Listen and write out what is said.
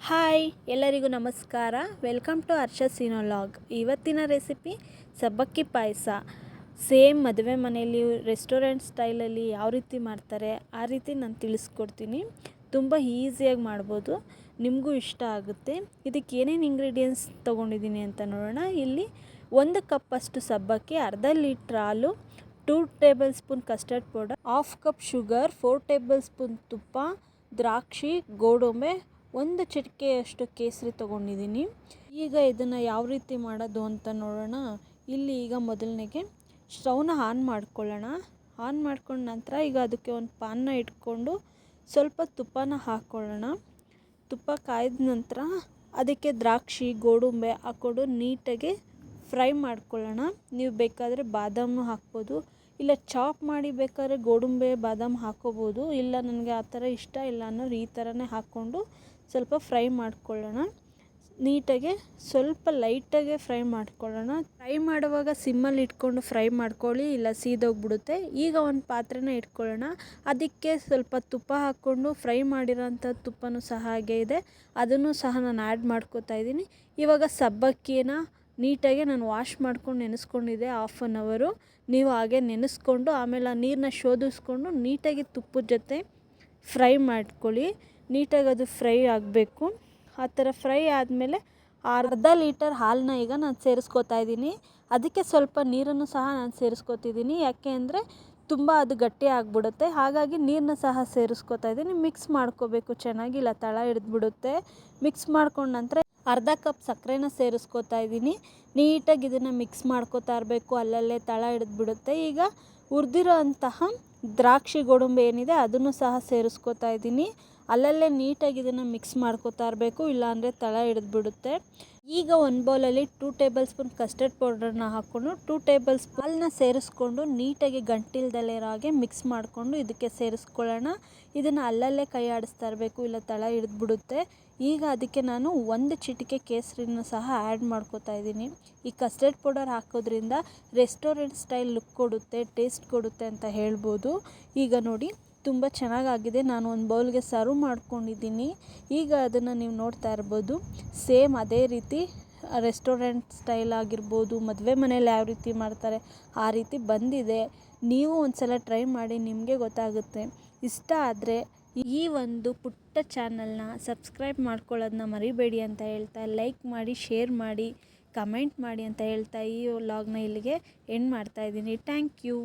Hi ಎಲ್ಲರಿಗೂ ನಮಸ್ಕಾರ. Welcome to ಹರ್ಷ ಸಿನೋಲಾಗ್. ಇವತ್ತಿನ ರೆಸಿಪಿ ಸಬ್ಬಕ್ಕಿ ಪಾಯಸ. ಸೇಮ್ ಮದುವೆ ಮನೆಯಲ್ಲಿ ರೆಸ್ಟೋರೆಂಟ್ ಸ್ಟೈಲಲ್ಲಿ ಯಾವ ರೀತಿ ಮಾಡ್ತಾರೆ ಆ ರೀತಿ ನಾನು ತಿಳಿಸ್ಕೊಡ್ತೀನಿ. ತುಂಬ ಈಸಿಯಾಗಿ ಮಾಡ್ಬೋದು, ನಿಮಗೂ ಇಷ್ಟ ಆಗುತ್ತೆ. ಇದಕ್ಕೆ ಏನೇನು ಇಂಗ್ರೀಡಿಯೆಂಟ್ಸ್ ತೊಗೊಂಡಿದ್ದೀನಿ ಅಂತ ನೋಡೋಣ. ಇಲ್ಲಿ 1 ಕಪ್ಪಷ್ಟು ಸಬ್ಬಕ್ಕಿ, ಅರ್ಧ ಲೀಟ್ರ್ ಹಾಲು, 2 table spoon custard powder, 1/2 cup sugar, 4 table spoon ತುಪ್ಪ, ದ್ರಾಕ್ಷಿ, ಗೋಡಂಬಿ, 1 ಚಿಟಿಕೆಯಷ್ಟು ಕೇಸರಿ ತೊಗೊಂಡಿದ್ದೀನಿ. ಈಗ ಇದನ್ನು ಯಾವ ರೀತಿ ಮಾಡೋದು ಅಂತ ನೋಡೋಣ. ಇಲ್ಲಿ ಈಗ ಮೊದಲನೇಗೆ ಸ್ಟವ್ನ ಆನ್ ಮಾಡ್ಕೊಳ್ಳೋಣ. ಆನ್ ಮಾಡ್ಕೊಂಡ ನಂತರ ಈಗ ಅದಕ್ಕೆ ಒಂದು ಪಾನ್ನ ಇಟ್ಕೊಂಡು ಸ್ವಲ್ಪ ತುಪ್ಪನ ಹಾಕ್ಕೊಳ್ಳೋಣ. ತುಪ್ಪ ಕಾಯ್ದ ನಂತರ ಅದಕ್ಕೆ ದ್ರಾಕ್ಷಿ, ಗೋಡಂಬಿ ಹಾಕ್ಕೊಂಡು ನೀಟಾಗಿ ಫ್ರೈ ಮಾಡ್ಕೊಳ್ಳೋಣ. ನೀವು ಬೇಕಾದರೆ ಬಾದಾಮು ಹಾಕ್ಬೋದು, ಇಲ್ಲ ಚಾಪ್ ಮಾಡಿ ಬೇಕಾದ್ರೆ ಗೋಡಂಬಿ ಬಾದಾಮ್ ಹಾಕ್ಕೋಬೋದು. ಇಲ್ಲ ನನಗೆ ಆ ಥರ ಇಷ್ಟ ಇಲ್ಲ ಅನ್ನೋರು ಈ ಥರನೇ ಹಾಕ್ಕೊಂಡು ಸ್ವಲ್ಪ ಫ್ರೈ ಮಾಡ್ಕೊಳ್ಳೋಣ. ನೀಟಾಗಿ ಸ್ವಲ್ಪ ಲೈಟಾಗೆ ಫ್ರೈ ಮಾಡ್ಕೊಳ್ಳೋಣ. ಫ್ರೈ ಮಾಡುವಾಗ ಸಿಮ್ಮಲ್ಲಿ ಇಟ್ಕೊಂಡು ಫ್ರೈ ಮಾಡ್ಕೊಳ್ಳಿ, ಇಲ್ಲ ಸೀದೋಗ್ಬಿಡುತ್ತೆ. ಈಗ ಒಂದು ಪಾತ್ರೆನ ಇಟ್ಕೊಳ್ಳೋಣ. ಅದಕ್ಕೆ ಸ್ವಲ್ಪ ತುಪ್ಪ ಹಾಕ್ಕೊಂಡು ಫ್ರೈ ಮಾಡಿರೋಂಥ ತುಪ್ಪನೂ ಸಹ ಹಾಗೆ ಇದೆ, ಅದನ್ನು ಸಹ ನಾನು ಆ್ಯಡ್ ಮಾಡ್ಕೋತಾ ಇದ್ದೀನಿ. ಇವಾಗ ಸಬ್ಬಕ್ಕಿನ ನೀಟಾಗಿ ನಾನು ವಾಶ್ ಮಾಡ್ಕೊಂಡು ನೆನೆಸ್ಕೊಂಡಿದ್ದೆ 1/2 ಅವರು. ನೀವು ಹಾಗೆ ನೆನೆಸ್ಕೊಂಡು ಆಮೇಲೆ ಆ ನೀರನ್ನ ಶೋಧಿಸ್ಕೊಂಡು ನೀಟಾಗಿ ತುಪ್ಪದ ಜೊತೆ ಫ್ರೈ ಮಾಡ್ಕೊಳ್ಳಿ. ನೀಟಾಗಿ ಅದು ಫ್ರೈ ಆಗಬೇಕು. ಆ ಥರ ಫ್ರೈ ಆದಮೇಲೆ ಅರ್ಧ ಲೀಟರ್ ಹಾಲನ್ನ ಈಗ ನಾನು ಸೇರಿಸ್ಕೋತಾ ಇದ್ದೀನಿ. ಅದಕ್ಕೆ ಸ್ವಲ್ಪ ನೀರನ್ನು ಸಹ ನಾನು ಸೇರಿಸ್ಕೋತಿದ್ದೀನಿ. ಯಾಕೆ ಅಂದರೆ ತುಂಬ ಅದು ಗಟ್ಟಿ ಆಗಿಬಿಡುತ್ತೆ, ಹಾಗಾಗಿ ನೀರನ್ನ ಸಹ ಸೇರಿಸ್ಕೋತಾ ಇದ್ದೀನಿ. ಮಿಕ್ಸ್ ಮಾಡ್ಕೋಬೇಕು ಚೆನ್ನಾಗಿ, ಇಲ್ಲ ತಳ ಹಿಡಿದ್ಬಿಡುತ್ತೆ. ಮಿಕ್ಸ್ ಮಾಡ್ಕೊಂಡ ನಂತರ ಅರ್ಧ ಕಪ್ ಸಕ್ಕರೆನ ಸೇರಿಸ್ಕೋತಾ ಇದ್ದೀನಿ. ನೀಟಾಗಿ ಇದನ್ನು ಮಿಕ್ಸ್ ಮಾಡ್ಕೋತಾ ಇರಬೇಕು, ಅಲ್ಲಲ್ಲೇ ತಳ ಹಿಡಿದ್ಬಿಡುತ್ತೆ. ಈಗ ಹುರಿದಿರೋ ಅಂತಹ ದ್ರಾಕ್ಷಿ, ಗೋಡಂಬಿ ಏನಿದೆ ಅದನ್ನು ಸಹ ಸೇರಿಸ್ಕೋತಾ ಇದ್ದೀನಿ. ಅಲ್ಲಲ್ಲೇ ನೀಟಾಗಿ ಇದನ್ನು ಮಿಕ್ಸ್ ಮಾಡ್ಕೋತಾ ಇರಬೇಕು, ಇಲ್ಲಾಂದರೆ ತಳ ಹಿಡಿದ್ಬಿಡುತ್ತೆ. ಈಗ ಒಂದು ಬೌಲಲ್ಲಿ 2 ಟೇಬಲ್ ಸ್ಪೂನ್ ಕಸ್ಟರ್ಡ್ ಪೌಡ್ರನ್ನ ಹಾಕ್ಕೊಂಡು 2 ಟೇಬಲ್ ಸ್ಪೂನ್ ಹಾಲನ್ನ ಸೇರಿಸ್ಕೊಂಡು ನೀಟಾಗಿ ಗಂಟಿಲ್ದಲ್ಲೇ ಹಾಗೆ ಮಿಕ್ಸ್ ಮಾಡಿಕೊಂಡು ಇದಕ್ಕೆ ಸೇರಿಸ್ಕೊಳ್ಳೋಣ. ಇದನ್ನು ಅಲ್ಲಲ್ಲೇ ಕೈ ಆಡಿಸ್ತಾ ಇರಬೇಕು, ಇಲ್ಲ ತಳ ಹಿಡಿದ್ಬಿಡುತ್ತೆ. ಈಗ ಅದಕ್ಕೆ ನಾನು 1 ಚಿಟಿಕೆ ಕೇಸರಿನ ಸಹ ಆ್ಯಡ್ ಮಾಡ್ಕೋತಾ ಇದ್ದೀನಿ. ಈ ಕಸ್ಟರ್ಡ್ ಪೌಡರ್ ಹಾಕೋದ್ರಿಂದ ರೆಸ್ಟೋರೆಂಟ್ ಸ್ಟೈಲ್ ಲುಕ್ ಕೊಡುತ್ತೆ, ಟೇಸ್ಟ್ ಕೊಡುತ್ತೆ ಅಂತ ಹೇಳ್ಬೋದು. ಈಗ ನೋಡಿ ತುಂಬ ಚೆನ್ನಾಗಾಗಿದೆ. ನಾನು ಒಂದು ಬೌಲ್ಗೆ ಸರ್ವ್ ಮಾಡ್ಕೊಂಡಿದ್ದೀನಿ. ಈಗ ಅದನ್ನು ನೀವು ನೋಡ್ತಾ ಇರ್ಬೋದು. ಸೇಮ್ ಅದೇ ರೀತಿ ರೆಸ್ಟೋರೆಂಟ್ ಸ್ಟೈಲ್ ಆಗಿರ್ಬೋದು, ಮದುವೆ ಮನೇಲಿ ಯಾವ ರೀತಿ ಮಾಡ್ತಾರೆ ಆ ರೀತಿ ಬಂದಿದೆ. ನೀವು ಒಂದು ಸಲ ಟ್ರೈ ಮಾಡಿ, ನಿಮಗೆ ಗೊತ್ತಾಗುತ್ತೆ. ಇಷ್ಟ ಆದರೆ ಈ ಒಂದು ಪುಟ್ಟ ಚಾನಲ್ನ ಸಬ್ಸ್ಕ್ರೈಬ್ ಮಾಡ್ಕೊಳ್ಳೋದನ್ನ ಮರಿಬೇಡಿ ಅಂತ ಹೇಳ್ತಾ, ಲೈಕ್ ಮಾಡಿ, ಶೇರ್ ಮಾಡಿ, ಕಮೆಂಟ್ ಮಾಡಿ ಅಂತ ಹೇಳ್ತಾ ಈ ವ್ಲಾಗ್ನ ಇಲ್ಲಿಗೆ ಎಂಡ್ ಮಾಡ್ತಾಯಿದ್ದೀನಿ. Thank you.